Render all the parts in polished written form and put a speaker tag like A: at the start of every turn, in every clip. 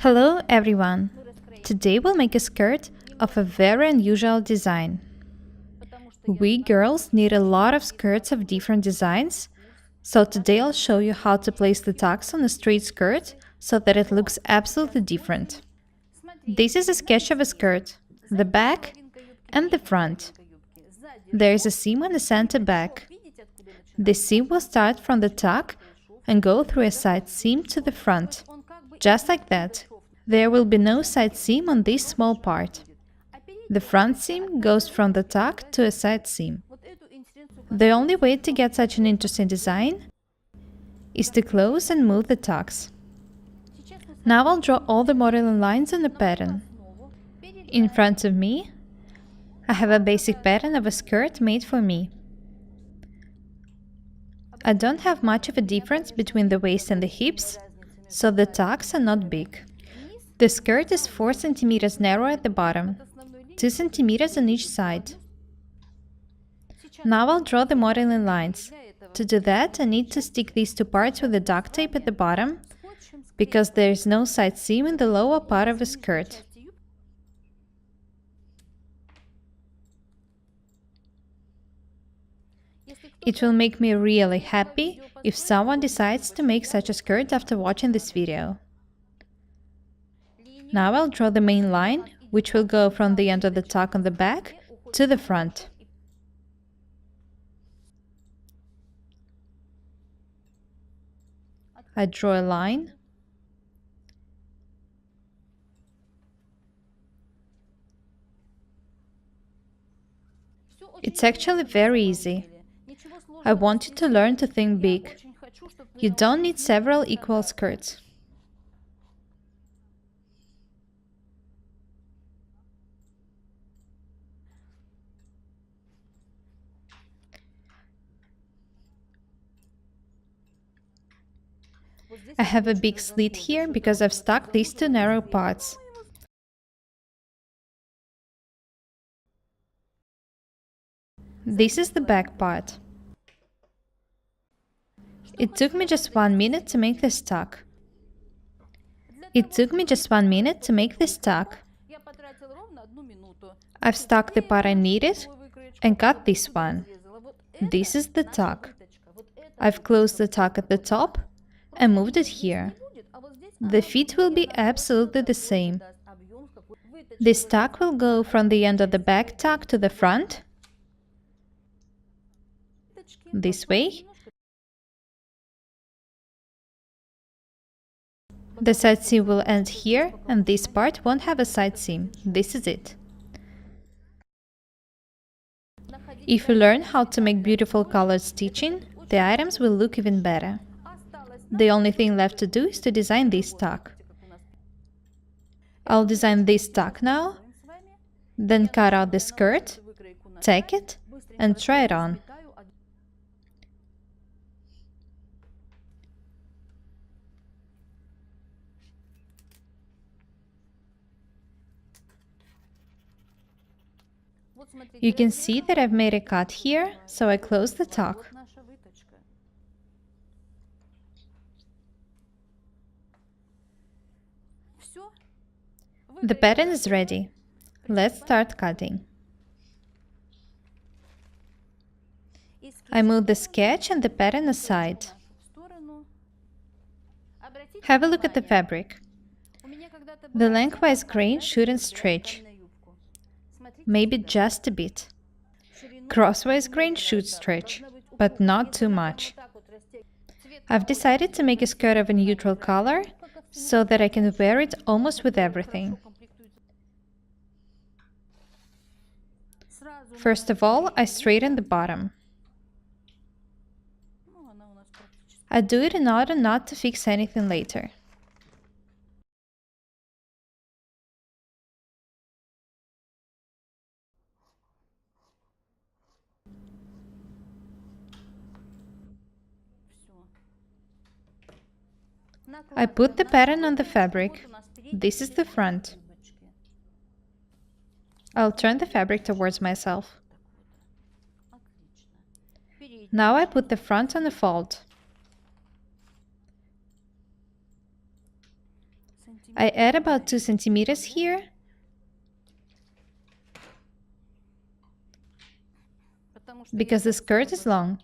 A: Hello everyone! Today we'll make a skirt of a very unusual design. We girls need a lot of skirts of different designs, so today I'll show you how to place the tacks on a straight skirt so that it looks absolutely different. This is a sketch of a skirt, the back and the front. There is a seam on the center back. The seam will start from the tack and go through a side seam to the front, just like that. There will be no side seam on this small part. The front seam goes from the tack to a side seam. The only way to get such an interesting design is to close and move the tacks. Now I'll draw all the modeling lines on the pattern. In front of me, I have a basic pattern of a skirt made for me. I don't have much of a difference between the waist and the hips, so the tacks are not big. The skirt is 4 cm narrow at the bottom, 2 cm on each side. Now I'll draw the modeling lines. To do that, I need to stick these two parts with the duct tape at the bottom, because there is no side seam in the lower part of the skirt. It will make me really happy if someone decides to make such a skirt after watching this video. Now I'll draw the main line, which will go from the end of the tack on the back to the front. I draw a line. It's actually very easy. I want you to learn to think big. You don't need several equal skirts. I have a big slit here because I've stuck these two narrow parts. This is the back part. It took me just 1 minute to make this tack. I've stuck the part I needed and cut this one. This is the tack. I've closed the tack at the top and moved it here. The fit will be absolutely the same. This tack will go from the end of the back tack to the front, this way. The side seam will end here, and this part won't have a side seam. This is it. If you learn how to make beautiful colored stitching, the items will look even better. The only thing left to do is to design this tack. I'll design this tack now, then cut out the skirt, tack it, and try it on. You can see that I've made a cut here, so I close the tack. The pattern is ready. Let's start cutting. I move the sketch and the pattern aside. Have a look at the fabric. The lengthwise grain shouldn't stretch. Maybe just a bit. Crosswise grain should stretch, but not too much. I've decided to make a skirt of a neutral color so that I can wear it almost with everything. First of all, I straighten the bottom. I do it in order not to fix anything later. I put the pattern on the fabric. This is the front. I'll turn the fabric towards myself. Now I put the front on the fold. I add about 2 centimeters here, because the skirt is long.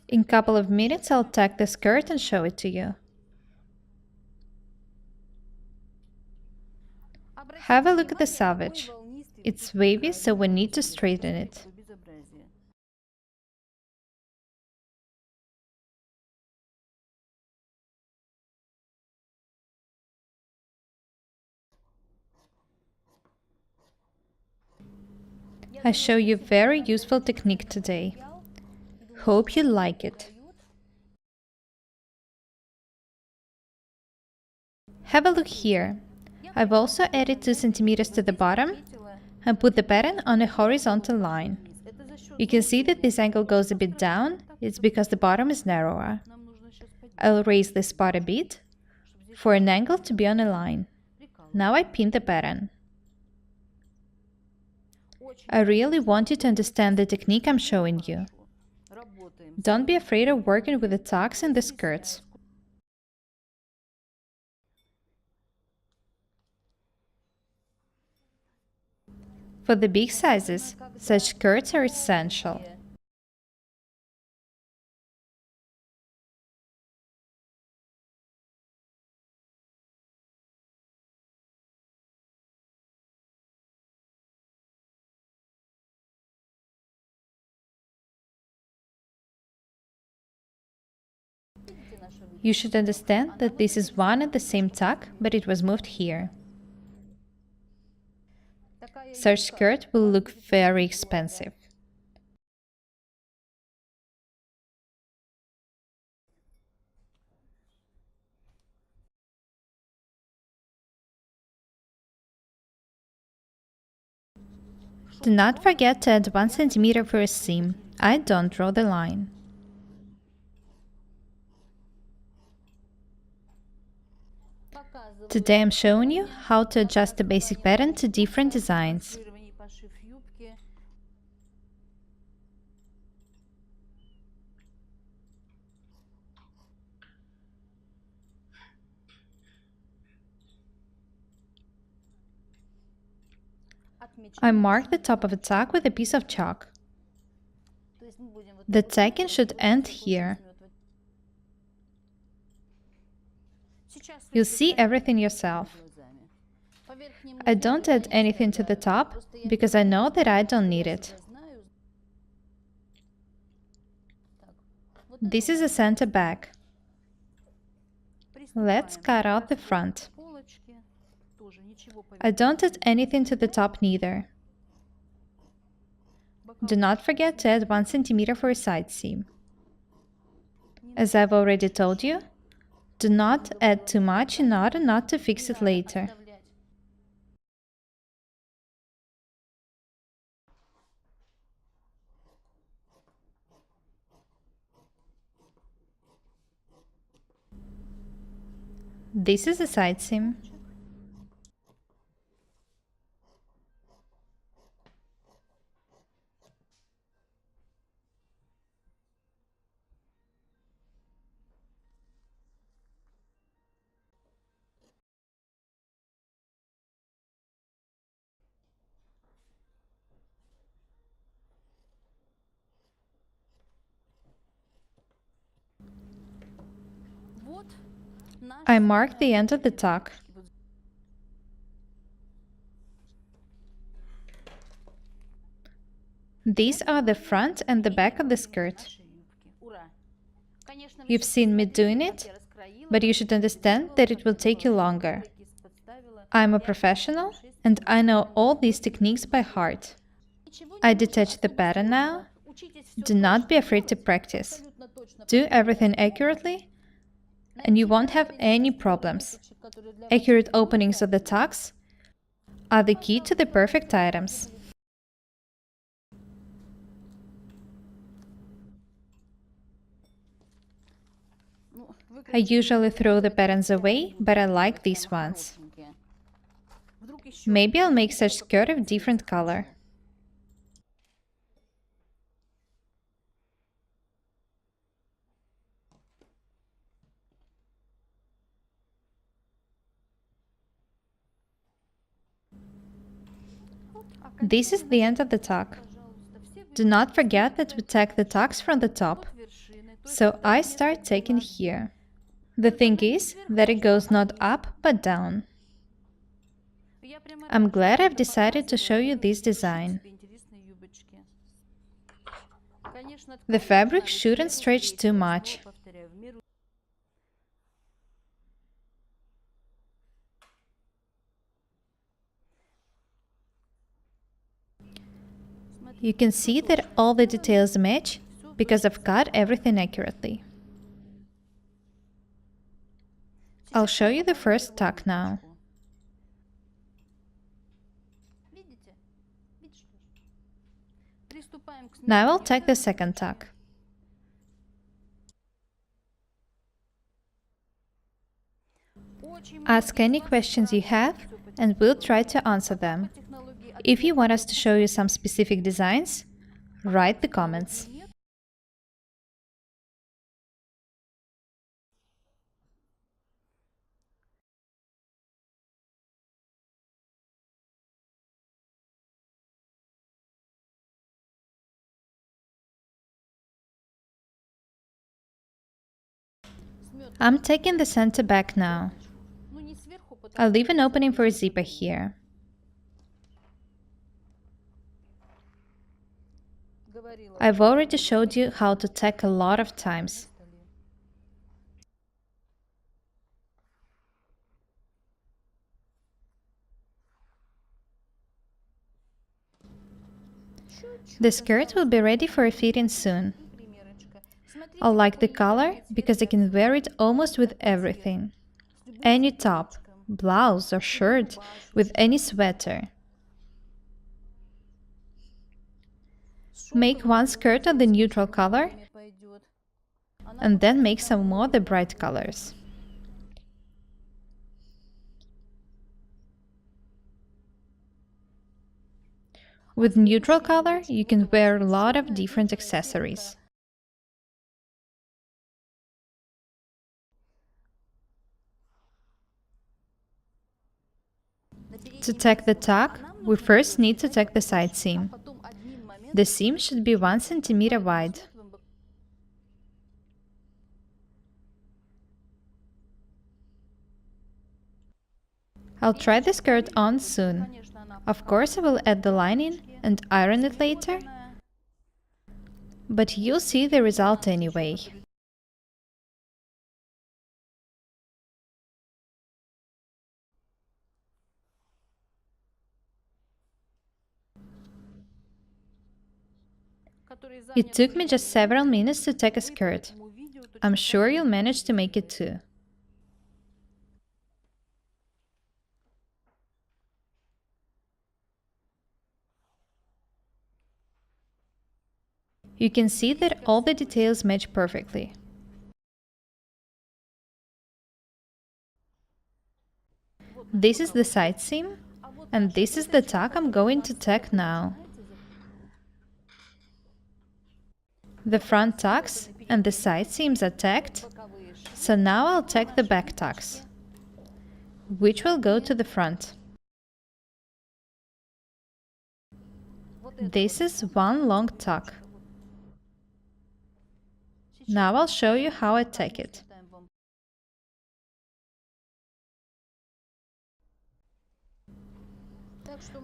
A: In a couple of minutes, I'll tack the skirt and show it to you. Have a look at the selvage. It's wavy, so we need to straighten it. I show you very useful technique today. Hope you like it. Have a look here. I've also added 2 centimeters to the bottom and put the pattern on a horizontal line. You can see that this angle goes a bit down. It's because the bottom is narrower. I'll raise this part a bit for an angle to be on a line. Now I pin the pattern. I really want you to understand the technique I'm showing you. Don't be afraid of working with the tacks and the skirts. For the big sizes, such skirts are essential. You should understand that this is one and the same tack, but it was moved here. Such skirt will look very expensive. Do not forget to add 1 centimeter for a seam. I don't draw the line. Today I'm showing you how to adjust the basic pattern to different designs. I mark the top of a tack with a piece of chalk. The tacking should end here. You'll see everything yourself. I don't add anything to the top because I know that I don't need it. This is a center back. Let's cut out the front. I don't add anything to the top neither. Do not forget to add 1 centimeter for a side seam. As I've already told you, do not add too much in order not to fix it later. This is a side seam. I mark the end of the tack. These are the front and the back of the skirt. You've seen me doing it, but you should understand that it will take you longer. I'm a professional, and I know all these techniques by heart. I detach the pattern now. Do not be afraid to practice. Do everything accurately, and you won't have any problems. Accurate openings of the tacks are the key to the perfect items. I usually throw the patterns away, but I like these ones. Maybe I'll make such skirt of different color. This is the end of the tack. Do not forget that we tack the tacks from the top, so I start tacking here. The thing is that it goes not up but down. I'm glad I've decided to show you this design. The fabric shouldn't stretch too much. You can see that all the details match because I've cut everything accurately. I'll show you the first tack now. Now I'll tack the second tack. Ask any questions you have and we'll try to answer them. If you want us to show you some specific designs, write the comments. I'm taking the center back now. I'll leave an opening for a zipper here. I've already showed you how to tack a lot of times. The skirt will be ready for a fitting soon. I like the color because I can wear it almost with everything. Any top, blouse or shirt, with any sweater. Make one skirt of the neutral color and then make some more the bright colors. With neutral color, you can wear a lot of different accessories. To tack the tack, we first need to tack the side seam. The seam should be 1 centimeter wide. I'll try the skirt on soon. Of course, I will add the lining and iron it later, but you'll see the result anyway. It took me just several minutes to tack a skirt. I'm sure you'll manage to make it too. You can see that all the details match perfectly. This is the side seam, and this is the tack I'm going to tack now. The front tacks and the side seams are tacked, so now I'll tack the back tacks, which will go to the front. This is one long tack. Now I'll show you how I tack it.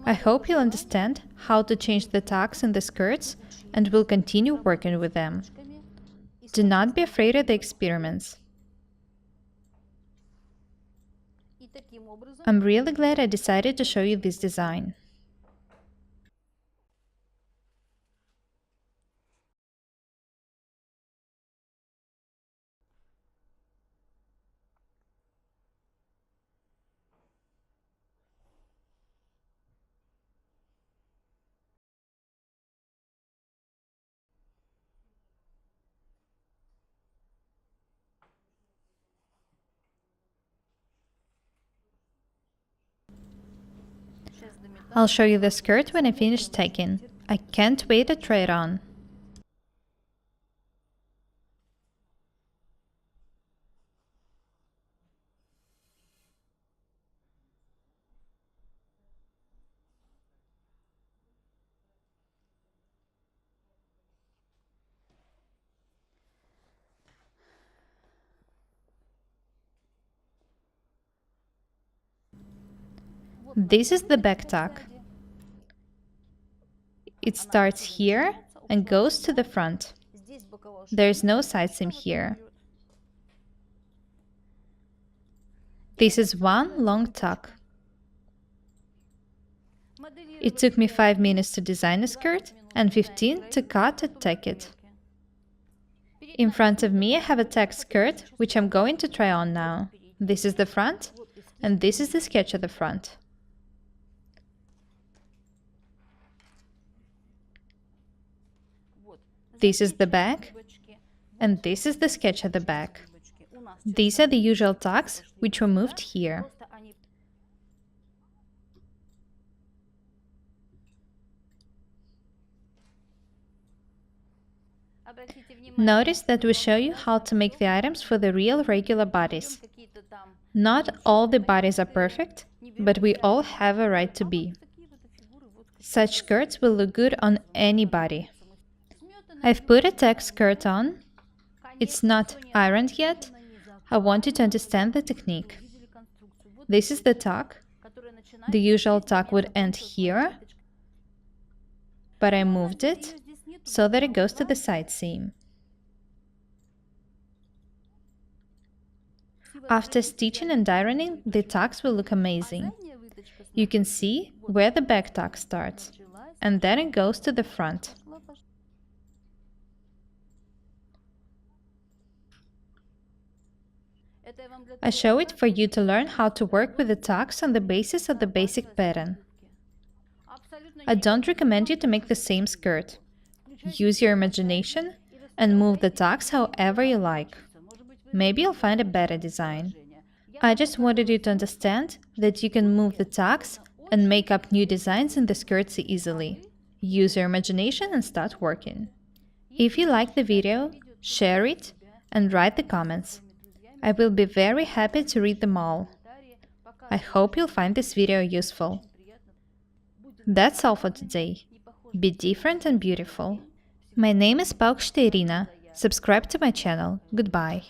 A: I hope you'll understand how to change the tacks in the skirts and will continue working with them. Do not be afraid of the experiments. I'm really glad I decided to show you this design. I'll show you the skirt when I finish tacking. I can't wait to try it on. This is the back tack. It starts here and goes to the front. There is no side seam here. This is one long tuck. It took me 5 minutes to design a skirt and 15 to cut and tack it. In front of me I have a tack skirt, which I'm going to try on now. This is the front, and this is the sketch of the front. This is the back, and this is the sketch of the back. These are the usual tacks, which were moved here. Notice that we show you how to make the items for the real regular bodies. Not all the bodies are perfect, but we all have a right to be. Such skirts will look good on any body. I've put a tack skirt on. It's not ironed yet. I want you to understand the technique. This is the tuck. The usual tuck would end here, but I moved it so that it goes to the side seam. After stitching and ironing, the tucks will look amazing. You can see where the back tuck starts, and then it goes to the front. I show it for you to learn how to work with the tucks on the basis of the basic pattern. I don't recommend you to make the same skirt. Use your imagination and move the tucks however you like. Maybe you'll find a better design. I just wanted you to understand that you can move the tucks and make up new designs in the skirts easily. Use your imagination and start working. If you like the video, share it and write the comments. I will be very happy to read them all. I hope you'll find this video useful. That's all for today. Be different and beautiful. My name is Paukšte Irina. Subscribe to my channel. Goodbye.